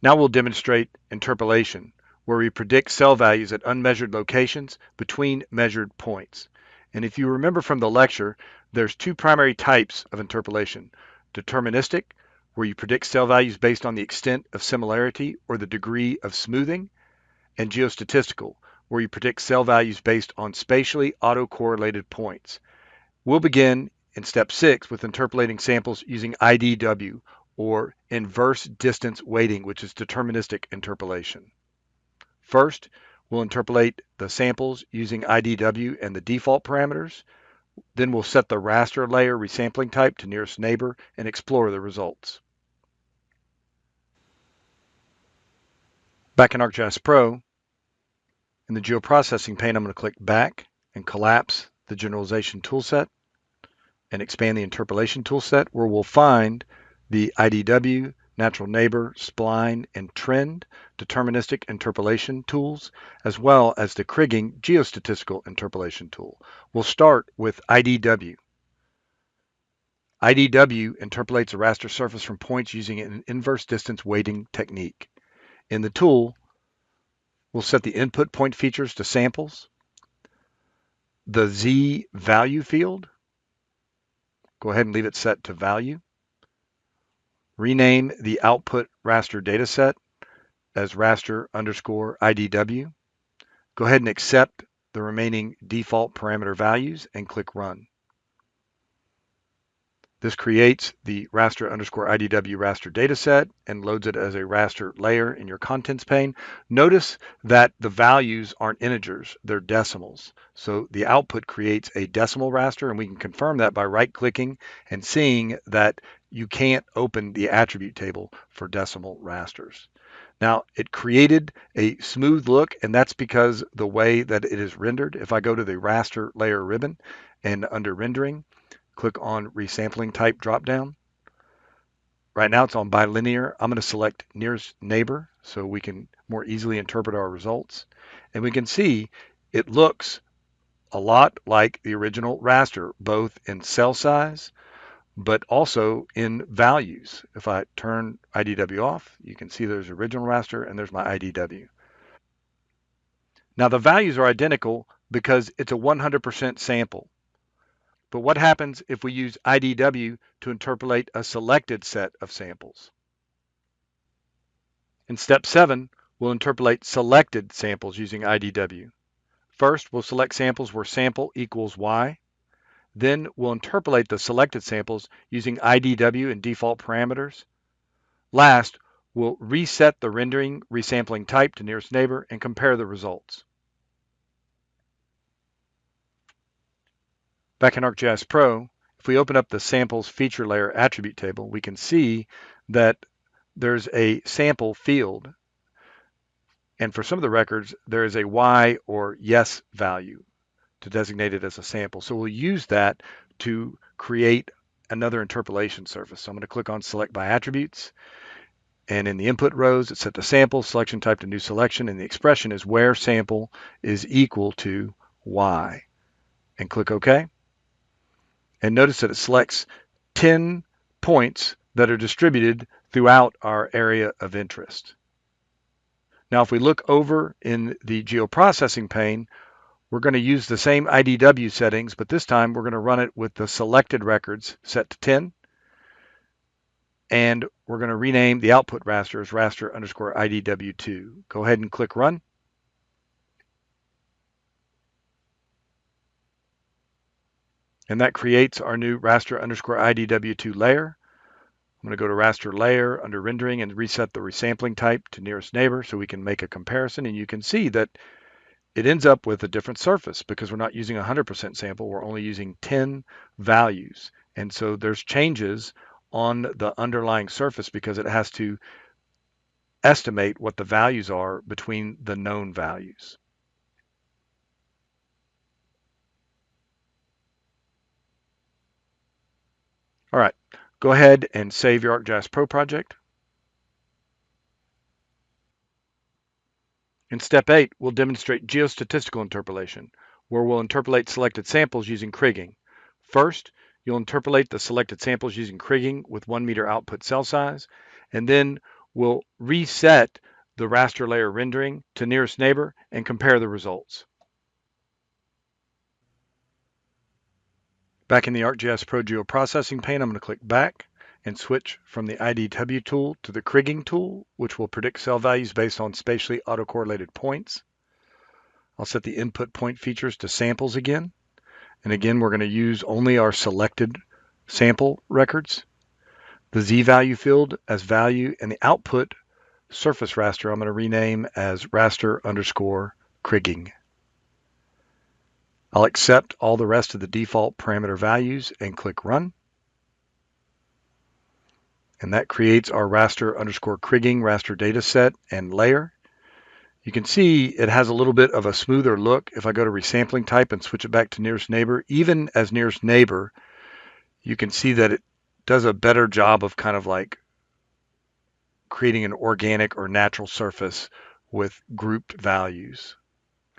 Now we'll demonstrate interpolation, where we predict cell values at unmeasured locations between measured points. And if you remember from the lecture, there's two primary types of interpolation: deterministic, where you predict cell values based on the extent of similarity or the degree of smoothing, and geostatistical, where you predict cell values based on spatially autocorrelated points. We'll begin in step 6 with interpolating samples using IDW, or inverse distance weighting, which is deterministic interpolation. First, we'll interpolate the samples using IDW and the default parameters. Then we'll set the raster layer resampling type to nearest neighbor and explore the results. Back in ArcGIS Pro, in the geoprocessing pane, I'm going to click back and collapse the generalization toolset and expand the interpolation toolset, where we'll find the IDW, natural neighbor, spline, and trend deterministic interpolation tools, as well as the Kriging geostatistical interpolation tool. We'll start with IDW. IDW interpolates a raster surface from points using an inverse distance weighting technique. In the tool, we'll set the input point features to samples, the Z value field. Go ahead and leave it set to value. Rename the output raster dataset as raster underscore IDW. Go ahead and accept the remaining default parameter values and click Run. This creates the raster underscore IDW raster dataset and loads it as a raster layer in your contents pane. Notice that the values aren't integers, they're decimals. So the output creates a decimal raster, and we can confirm that by right-clicking and seeing that you can't open the attribute table for decimal rasters. Now, it created a smooth look, and that's because the way that it is rendered. If I go to the raster layer ribbon and under rendering, click on resampling type dropdown. Right now it's on bilinear. I'm going to select nearest neighbor so we can more easily interpret our results. And we can see it looks a lot like the original raster, both in cell size, but also in values. If I turn IDW off, you can see there's original raster and there's my IDW. Now the values are identical because it's a 100% sample. But what happens if we use IDW to interpolate a selected set of samples? In step 7, we'll interpolate selected samples using IDW. First, we'll select samples where sample equals Y. Then we'll interpolate the selected samples using IDW and default parameters. Last, we'll reset the rendering resampling type to nearest neighbor and compare the results. Back in ArcGIS Pro, if we open up the samples feature layer attribute table, we can see that there's a sample field. And for some of the records, there is a Y or yes value to designate it as a sample. So we'll use that to create another interpolation surface. So I'm going to click on Select by Attributes. And in the input rows, it's set to sample, selection type to new selection, and the expression is where sample is equal to Y. And click OK. And notice that it selects 10 points that are distributed throughout our area of interest. Now, if we look over in the geoprocessing pane, we're going to use the same IDW settings, but this time we're going to run it with the selected records set to 10. And we're going to rename the output raster as raster underscore IDW2. Go ahead and click Run. And that creates our new raster underscore IDW2 layer. I'm going to go to raster layer under rendering and reset the resampling type to nearest neighbor so we can make a comparison. And you can see that it ends up with a different surface because we're not using 100% sample. We're only using 10 values. And so there's changes on the underlying surface because it has to estimate what the values are between the known values. All right, go ahead and save your ArcGIS Pro project. In step 8, we'll demonstrate geostatistical interpolation, where we'll interpolate selected samples using Kriging. First, you'll interpolate the selected samples using Kriging with 1 meter output cell size, and then we'll reset the raster layer rendering to nearest neighbor and compare the results. Back in the ArcGIS Pro Geoprocessing pane, I'm going to click back and switch from the IDW tool to the kriging tool, which will predict cell values based on spatially autocorrelated points. I'll set the input point features to samples again. And again, we're going to use only our selected sample records. The Z value field as value, and the output surface raster I'm going to rename as raster_kriging. I'll accept all the rest of the default parameter values and click run. And that creates our raster_kriging raster data set and layer. You can see it has a little bit of a smoother look. If I go to resampling type and switch it back to nearest neighbor, even as nearest neighbor, you can see that it does a better job of kind of like creating an organic or natural surface with grouped values.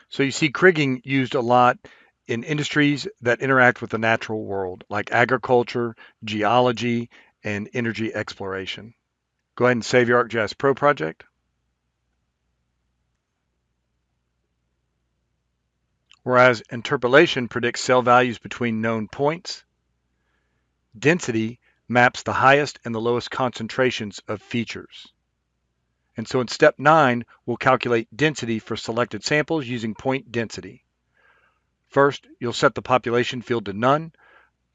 So you see kriging used a lot in industries that interact with the natural world, like agriculture, geology, and energy exploration. Go ahead and save your ArcGIS Pro project. Whereas interpolation predicts cell values between known points, density maps the highest and the lowest concentrations of features. And so in step 9, we'll calculate density for selected samples using point density. First, you'll set the population field to none,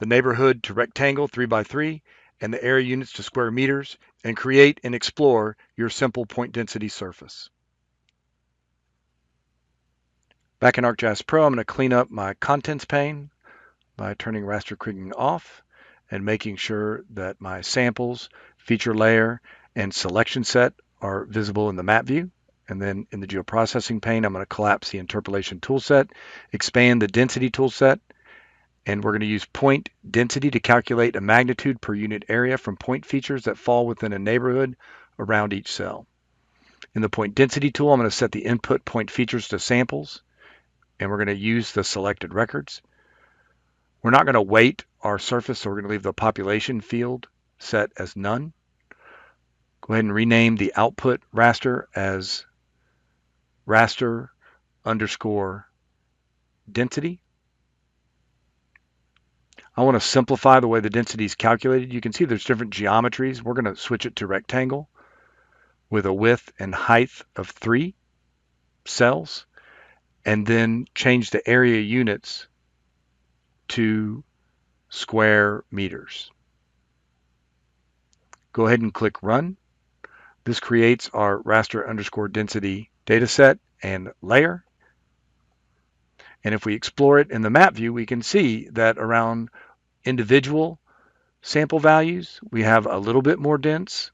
the neighborhood to rectangle 3x3, and the area units to square meters, and create and explore your simple point density surface. Back in ArcGIS Pro, I'm going to clean up my contents pane by turning raster kriging off and making sure that my samples, feature layer, and selection set are visible in the map view. And then in the geoprocessing pane, I'm going to collapse the interpolation toolset, expand the density toolset, and we're going to use point density to calculate a magnitude per unit area from point features that fall within a neighborhood around each cell. In the point density tool, I'm going to set the input point features to samples, and we're going to use the selected records. We're not going to weight our surface, so we're going to leave the population field set as none. Go ahead and rename the output raster as raster_density. I want to simplify the way the density is calculated. You can see there's different geometries. We're going to switch it to rectangle with a width and height of 3 cells, and then change the area units to square meters. Go ahead and click run. This creates our raster_density dataset and layer. And if we explore it in the map view, we can see that around individual sample values, we have a little bit more dense.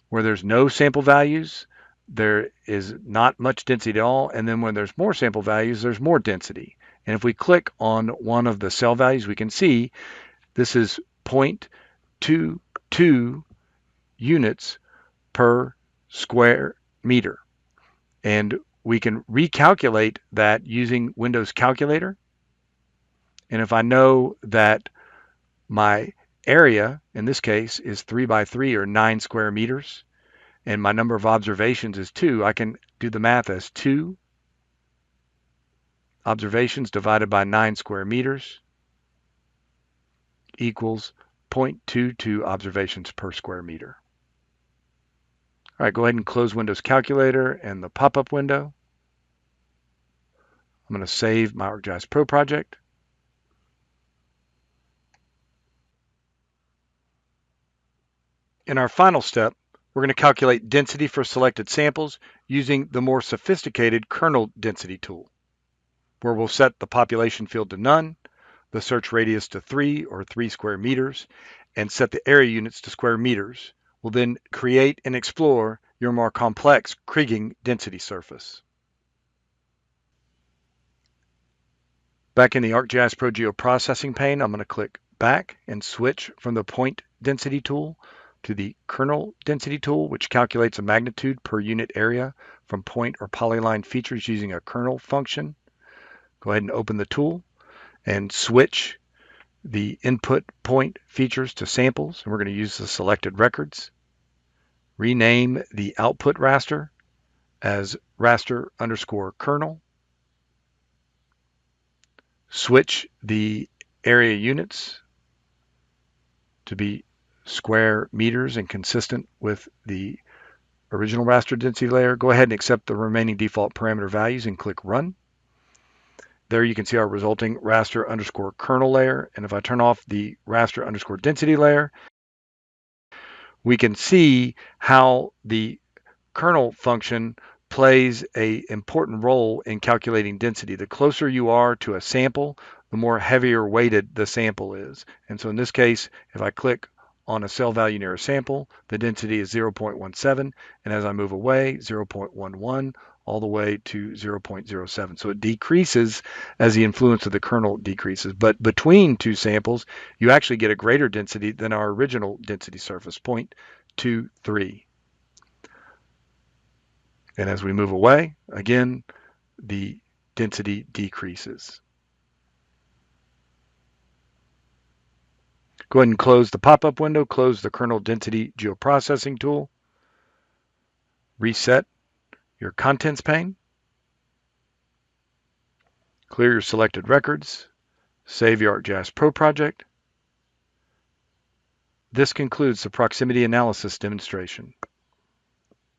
Where there's no sample values, there is not much density at all. And then when there's more sample values, there's more density. And if we click on one of the cell values, we can see this is 0.22 units per square meter. And we can recalculate that using Windows Calculator. And if I know that my area, in this case, is 3x3 or 9 square meters, and my number of observations is 2, I can do the math as 2 observations divided by 9 square meters equals 0.22 observations per square meter. All right, go ahead and close Windows Calculator and the pop-up window. I'm going to save my ArcGIS Pro project. In our final step, we're going to calculate density for selected samples using the more sophisticated kernel density tool, where we'll set the population field to none, the search radius to 3 or 3 square meters, and set the area units to square meters. We'll then create and explore your more complex kriging density surface. Back in the ArcGIS Pro Geoprocessing pane, I'm going to click back and switch from the point density tool to the kernel density tool, which calculates a magnitude per unit area from point or polyline features using a kernel function. Go ahead and open the tool and switch the input point features to samples, and we're going to use the selected records. Rename the output raster as raster underscore kernel. Switch the area units to be square meters and consistent with the original raster density layer. Go ahead and accept the remaining default parameter values and click Run. There you can see our resulting raster underscore kernel layer. And if I turn off the raster underscore density layer, we can see how the kernel function plays an important role in calculating density. The closer you are to a sample, the more heavier weighted the sample is. And so in this case, if I click on a cell value near a sample, the density is 0.17, and as I move away, 0.11, all the way to 0.07. So it decreases as the influence of the kernel decreases. But between two samples, you actually get a greater density than our original density surface, 0.23. And as we move away, again, the density decreases. Go ahead and close the pop-up window, close the kernel density geoprocessing tool, reset your contents pane, clear your selected records, save your ArcGIS Pro project. This concludes the proximity analysis demonstration.